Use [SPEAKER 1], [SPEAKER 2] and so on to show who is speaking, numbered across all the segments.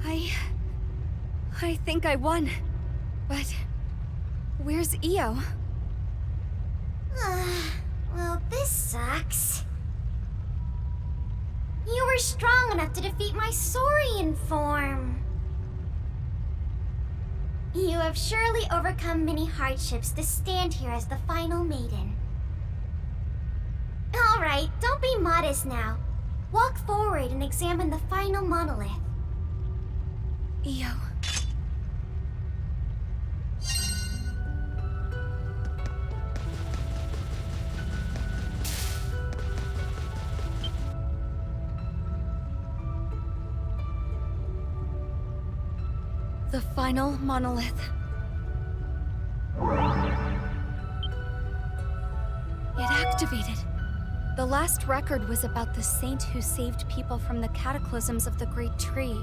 [SPEAKER 1] I think I won. But where's Io?
[SPEAKER 2] Well, this sucks. You were strong enough to defeat my Saurian form. You have surely overcome many hardships to stand here as the final maiden. Alright, don't be modest now. Walk forward and examine the final monolith.
[SPEAKER 1] Io. The final monolith. It activated. The last record was about the saint who saved people from the cataclysms of the Great Tree.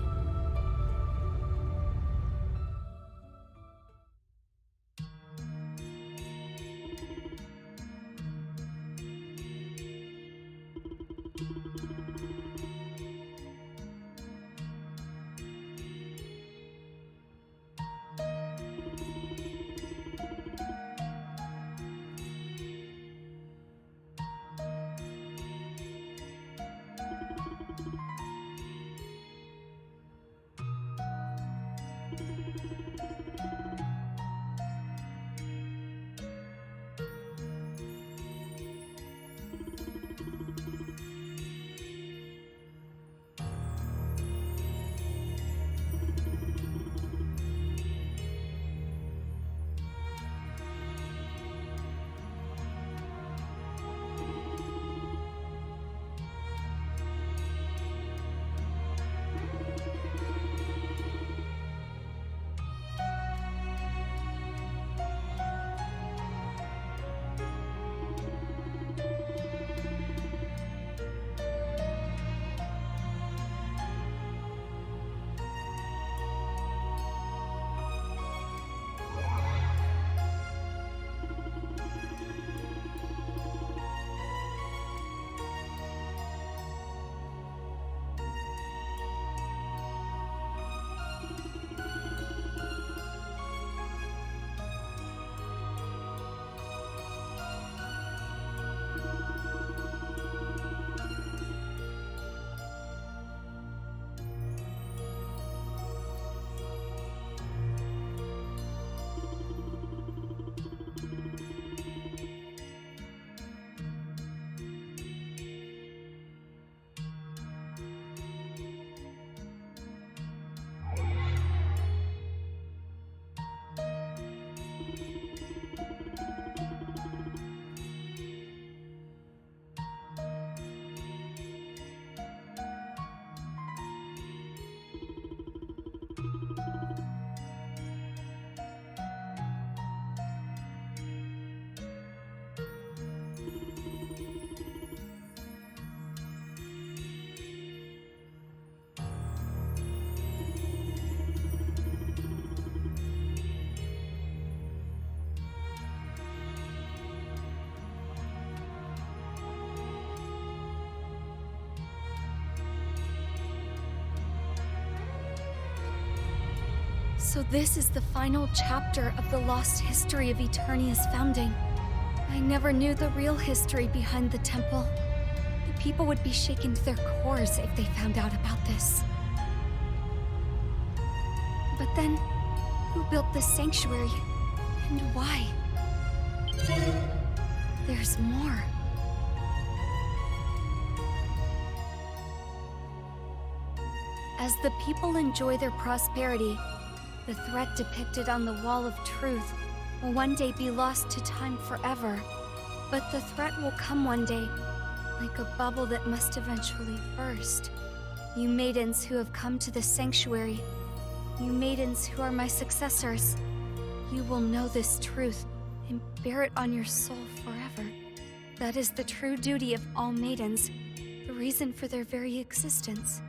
[SPEAKER 1] So this is the final chapter of the lost history of Eternia's founding. I never knew the real history behind the temple. The people would be shaken to their cores if they found out about this. But then, who built this sanctuary? And why? There's more. As the people enjoy their prosperity, the threat depicted on the Wall of Truth will one day be lost to time forever. But the threat will come one day, like a bubble that must eventually burst. You maidens who have come to the sanctuary, you maidens who are my successors, you will know this truth and bear it on your soul forever. That is the true duty of all maidens, the reason for their very existence.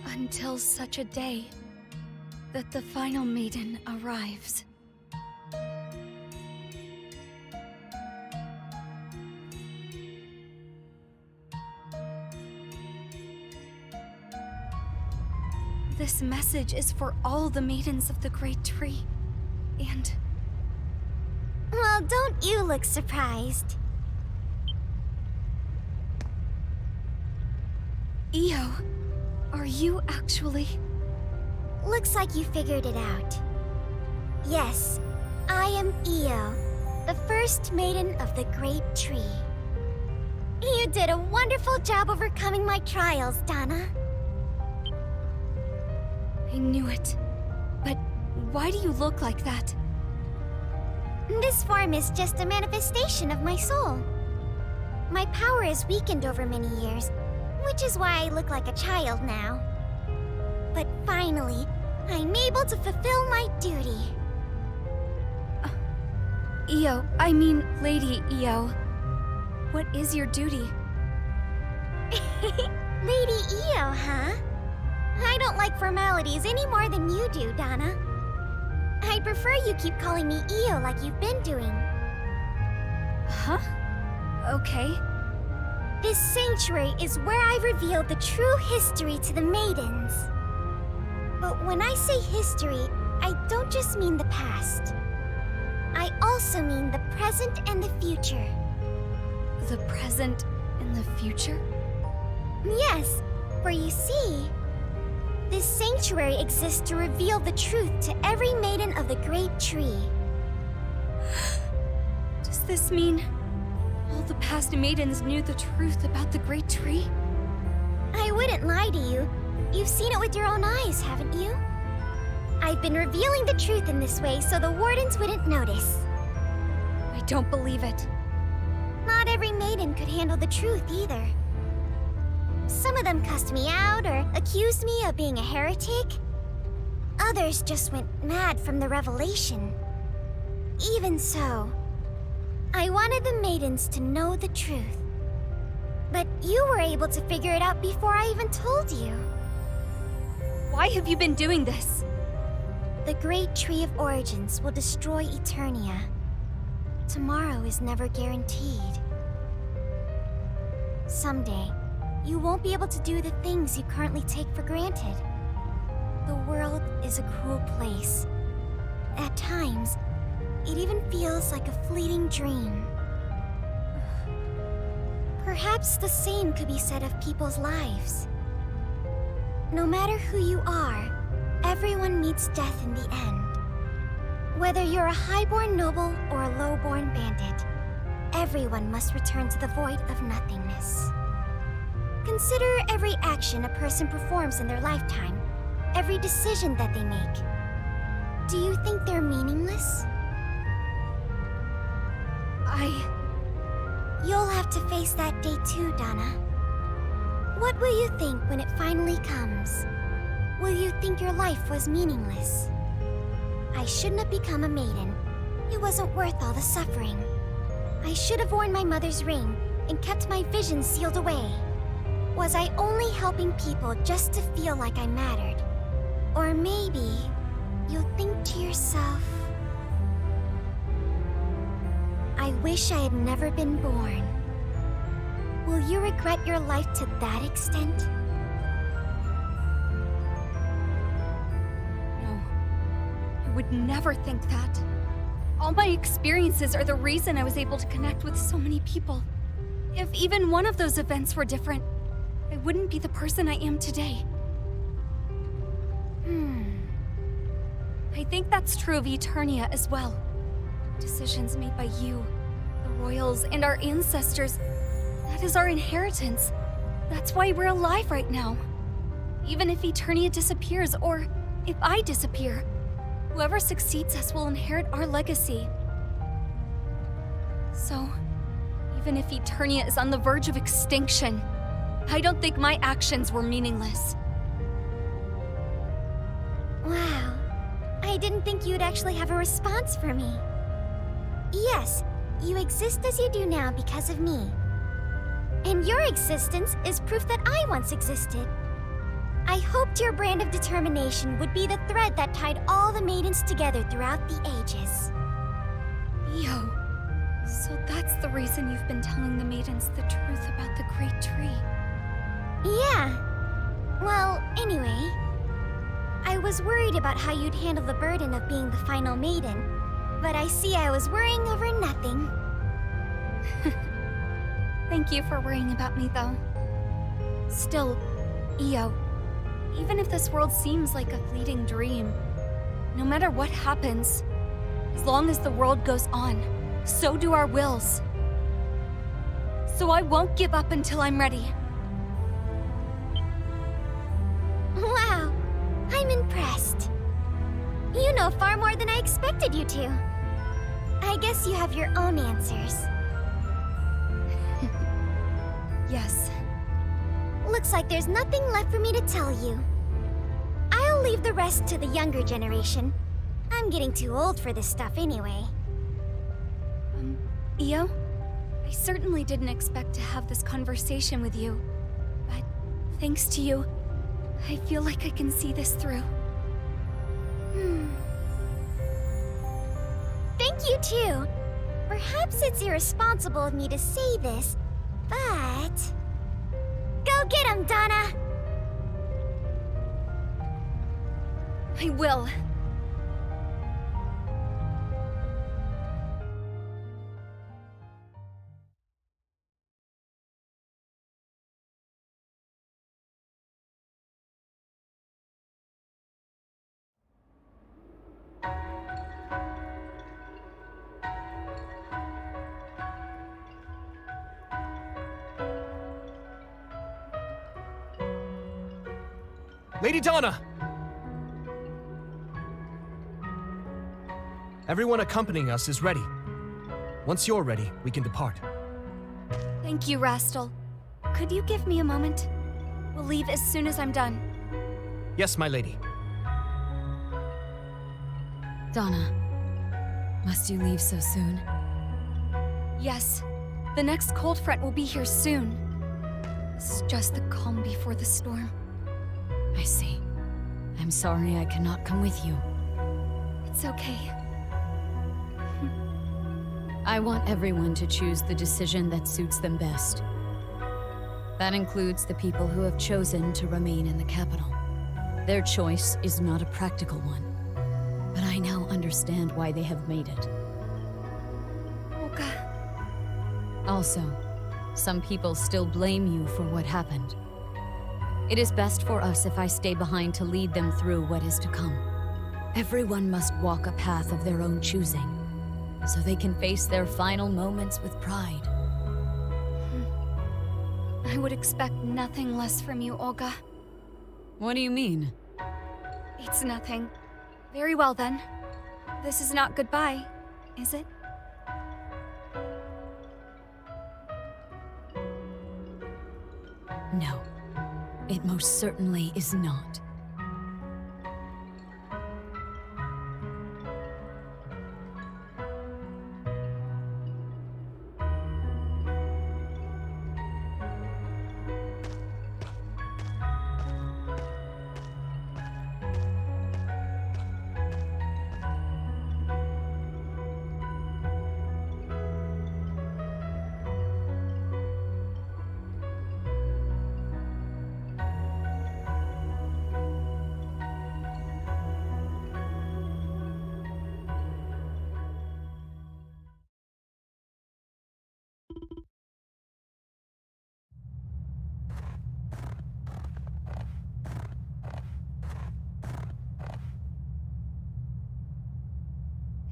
[SPEAKER 1] Until such a day that the final maiden arrives. This message is for all the maidens of the Great Tree. And...
[SPEAKER 2] Well, don't you look surprised.
[SPEAKER 1] Io, are you actually...
[SPEAKER 2] Looks like you figured it out. Yes, I am Io, the first maiden of the Great Tree. You did a wonderful job overcoming my trials, Donna.
[SPEAKER 1] I knew it. But why do you look like that?
[SPEAKER 2] This form is just a manifestation of my soul. My power is weakened over many years, which is why I look like a child now. But finally, I'm able to fulfill my duty.
[SPEAKER 1] Io, I mean Lady Io. What is your duty?
[SPEAKER 2] Lady Io, huh? I don't like formalities any more than you do, Donna. I'd prefer you keep calling me Io like you've been doing.
[SPEAKER 1] Huh? Okay.
[SPEAKER 2] This sanctuary is where I revealed the true history to the maidens. But when I say history, I don't just mean the past. I also mean the present and the future.
[SPEAKER 1] The present and the future?
[SPEAKER 2] Yes, for you see, this sanctuary exists to reveal the truth to every maiden of the Great Tree.
[SPEAKER 1] Does this mean all the past maidens knew the truth about the Great Tree?
[SPEAKER 2] I wouldn't lie to you. You've seen it with your own eyes, haven't you? I've been revealing the truth in this way so the wardens wouldn't notice.
[SPEAKER 1] I don't believe it.
[SPEAKER 2] Not every maiden could handle the truth either. Some of them cussed me out or accused me of being a heretic. Others just went mad from the revelation. Even so, I wanted the maidens to know the truth. But you were able to figure it out before I even told you.
[SPEAKER 1] Why have you been doing this?
[SPEAKER 2] The Great Tree of Origins will destroy Eternia. Tomorrow is never guaranteed. Someday, you won't be able to do the things you currently take for granted. The world is a cruel place. At times, it even feels like a fleeting dream. Perhaps the same could be said of people's lives. No matter who you are, everyone meets death in the end. Whether you're a highborn noble or a lowborn bandit, everyone must return to the void of nothingness. Consider every action a person performs in their lifetime, every decision that they make. Do you think they're meaningless? You'll have to face that day too, Donna. What will you think when it finally comes? Will you think your life was meaningless? I shouldn't have become a maiden. It wasn't worth all the suffering. I should have worn my mother's ring and kept my vision sealed away. Was I only helping people just to feel like I mattered? Or maybe you'll think to yourself, I wish I had never been born. Will you regret your life to that extent?
[SPEAKER 1] No. I would never think that. All my experiences are the reason I was able to connect with so many people. If even one of those events were different, I wouldn't be the person I am today. I think that's true of Eternia as well. Decisions made by you, the royals, and our ancestors. That is our inheritance. That's why we're alive right now. Even if Eternia disappears, or if I disappear, whoever succeeds us will inherit our legacy. So, even if Eternia is on the verge of extinction, I don't think my actions were meaningless.
[SPEAKER 2] Wow. I didn't think you'd actually have a response for me. Yes, you exist as you do now because of me. And your existence is proof that I once existed. I hoped your brand of determination would be the thread that tied all the maidens together throughout the ages.
[SPEAKER 1] Yo, so that's the reason you've been telling the maidens the truth about the Great Tree.
[SPEAKER 2] Yeah. Well, anyway, I was worried about how you'd handle the burden of being the final maiden, but I see I was worrying over nothing.
[SPEAKER 1] Thank you for worrying about me, though. Still, Io, even if this world seems like a fleeting dream, no matter what happens, as long as the world goes on, so do our wills. So I won't give up until I'm ready.
[SPEAKER 2] Wow, I'm impressed. You know far more than I expected you to. I guess you have your own answers.
[SPEAKER 1] Yes.
[SPEAKER 2] Looks like there's nothing left for me to tell you. I'll leave the rest to the younger generation. I'm getting too old for this stuff anyway.
[SPEAKER 1] Io? I certainly didn't expect to have this conversation with you, but thanks to you, I feel like I can see this through.
[SPEAKER 2] Thank you too. Perhaps it's irresponsible of me to say this, but... Go get him, Donna!
[SPEAKER 1] I will.
[SPEAKER 3] Lady Donna! Everyone accompanying us is ready. Once you're ready, we can depart.
[SPEAKER 1] Thank you, Rastell. Could you give me a moment? We'll leave as soon as I'm done.
[SPEAKER 3] Yes, my lady.
[SPEAKER 4] Donna, must you leave so soon?
[SPEAKER 1] Yes. The next cold front will be here soon. It's just the calm before the storm.
[SPEAKER 4] I see. I'm sorry I cannot come with you.
[SPEAKER 1] It's okay.
[SPEAKER 4] I want everyone to choose the decision that suits them best. That includes the people who have chosen to remain in the capital. Their choice is not a practical one, but I now understand why they have made it.
[SPEAKER 1] Olga.
[SPEAKER 4] Also, some people still blame you for what happened. It is best for us if I stay behind to lead them through what is to come. Everyone must walk a path of their own choosing, so they can face their final moments with pride.
[SPEAKER 1] I would expect nothing less from you, Olga.
[SPEAKER 4] What do you mean?
[SPEAKER 1] It's nothing. Very well, then. This is not goodbye, is it?
[SPEAKER 4] No, it most certainly is not.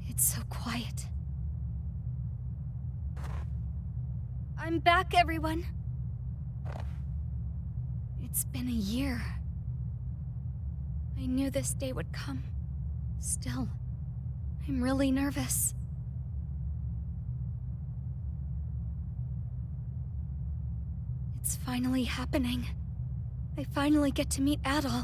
[SPEAKER 1] It's so quiet. I'm back, everyone. It's been a year. I knew this day would come. Still, I'm really nervous. It's finally happening. I finally get to meet Adol.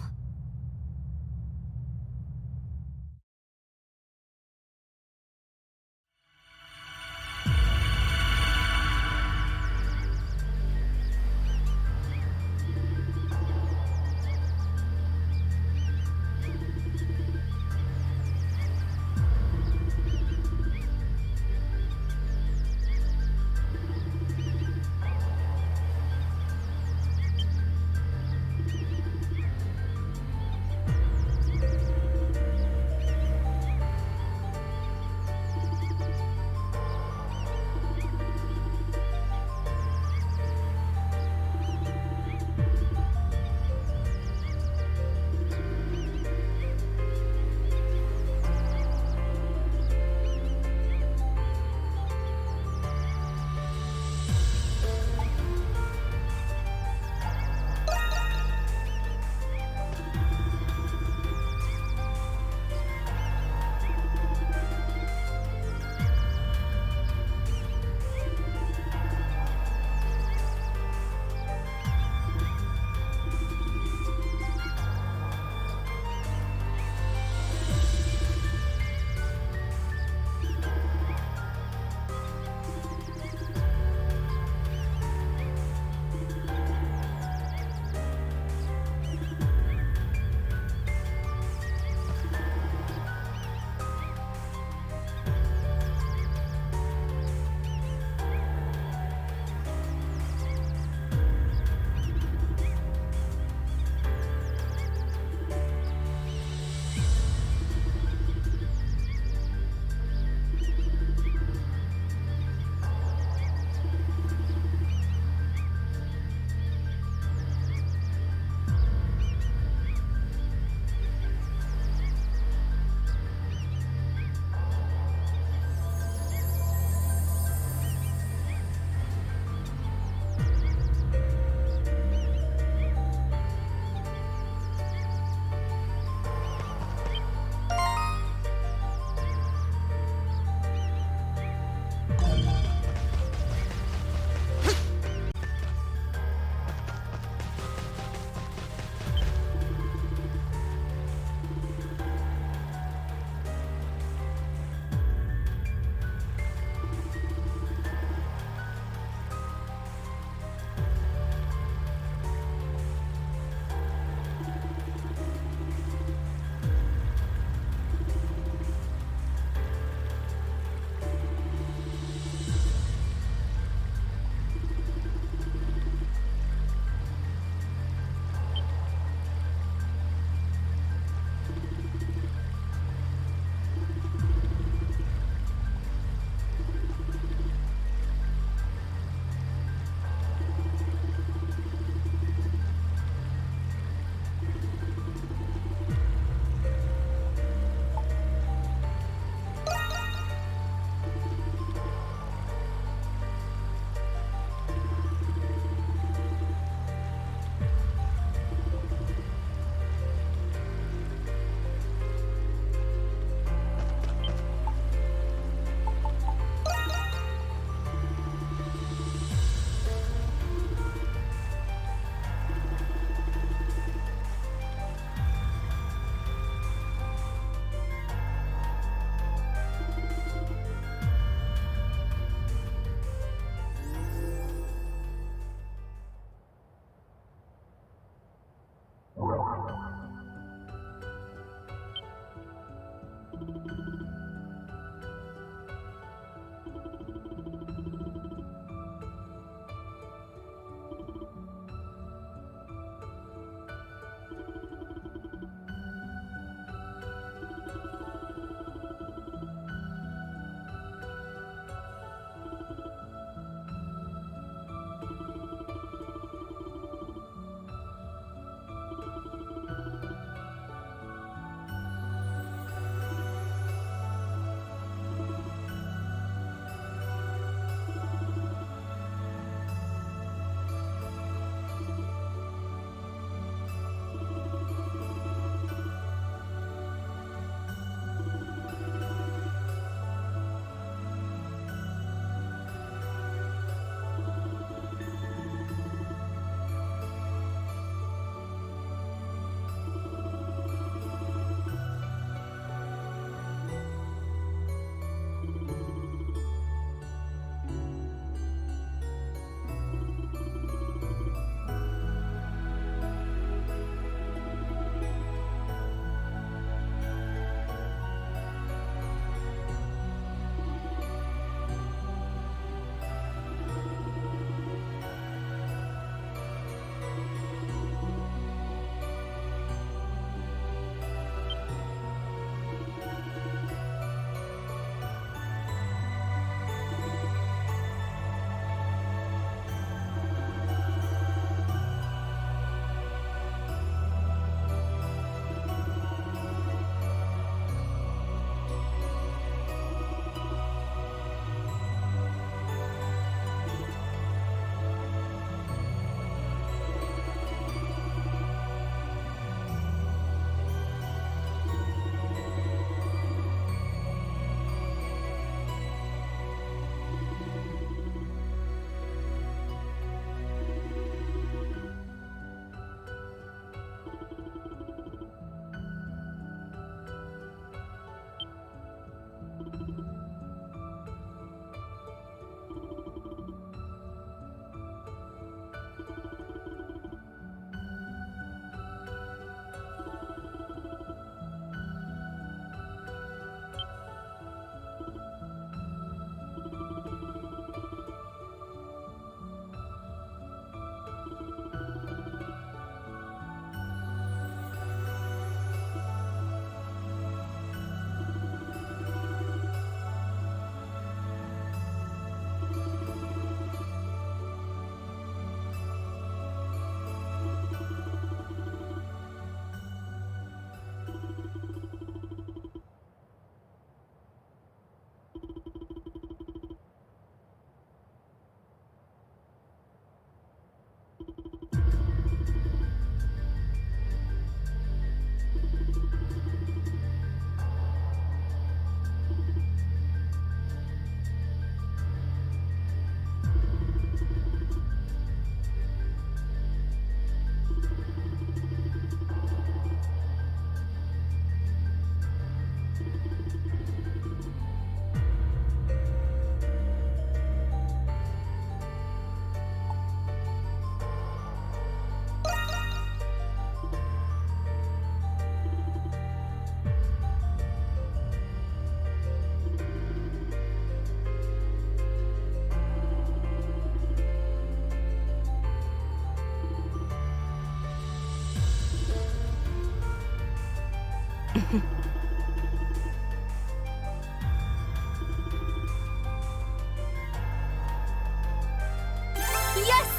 [SPEAKER 1] Yes!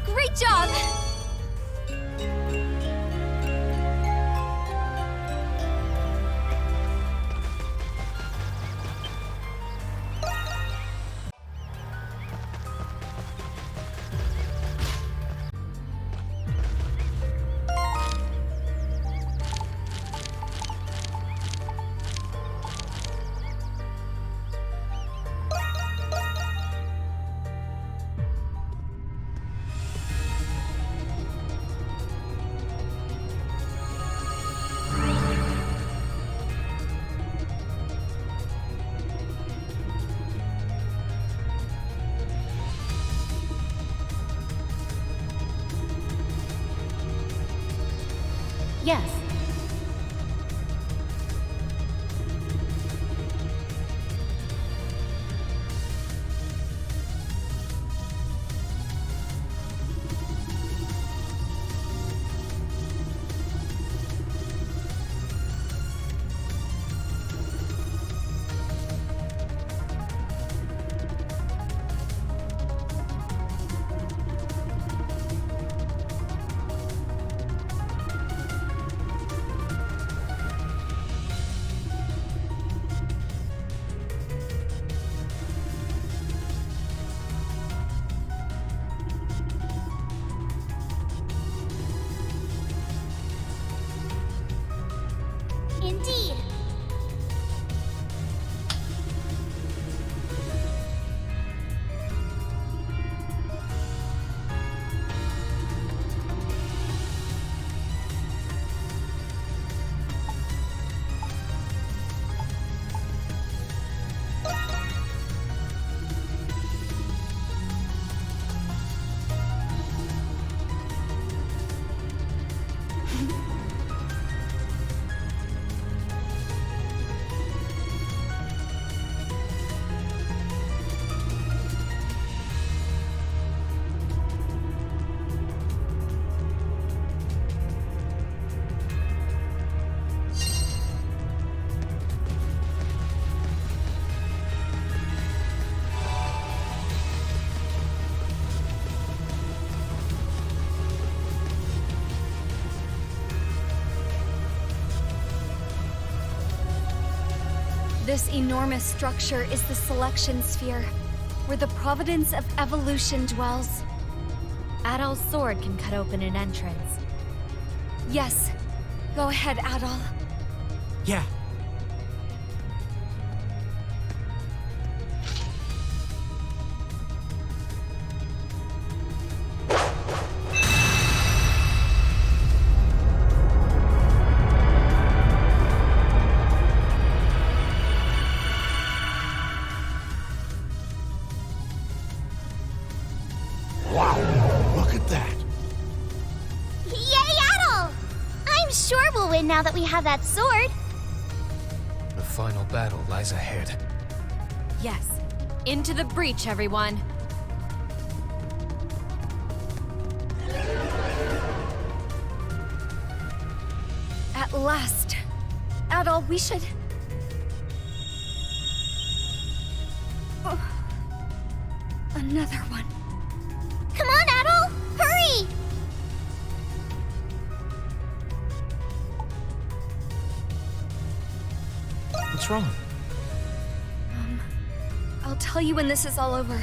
[SPEAKER 1] Great job!
[SPEAKER 5] Yes.
[SPEAKER 2] Indeed.
[SPEAKER 1] This enormous structure is the Selection Sphere, where the providence of evolution dwells.
[SPEAKER 5] Adol's sword can cut open an entrance.
[SPEAKER 1] Yes. Go ahead, Adol.
[SPEAKER 3] Yeah.
[SPEAKER 6] Wow, look at that.
[SPEAKER 2] Yay, Adol! I'm sure we'll win now that we have that sword.
[SPEAKER 3] The final battle lies ahead.
[SPEAKER 5] Yes. Into the breach, everyone.
[SPEAKER 1] At last. Adol, we should... Another one.
[SPEAKER 2] Come on, Adol! Hurry!
[SPEAKER 3] What's wrong?
[SPEAKER 1] I'll tell you when this is all over.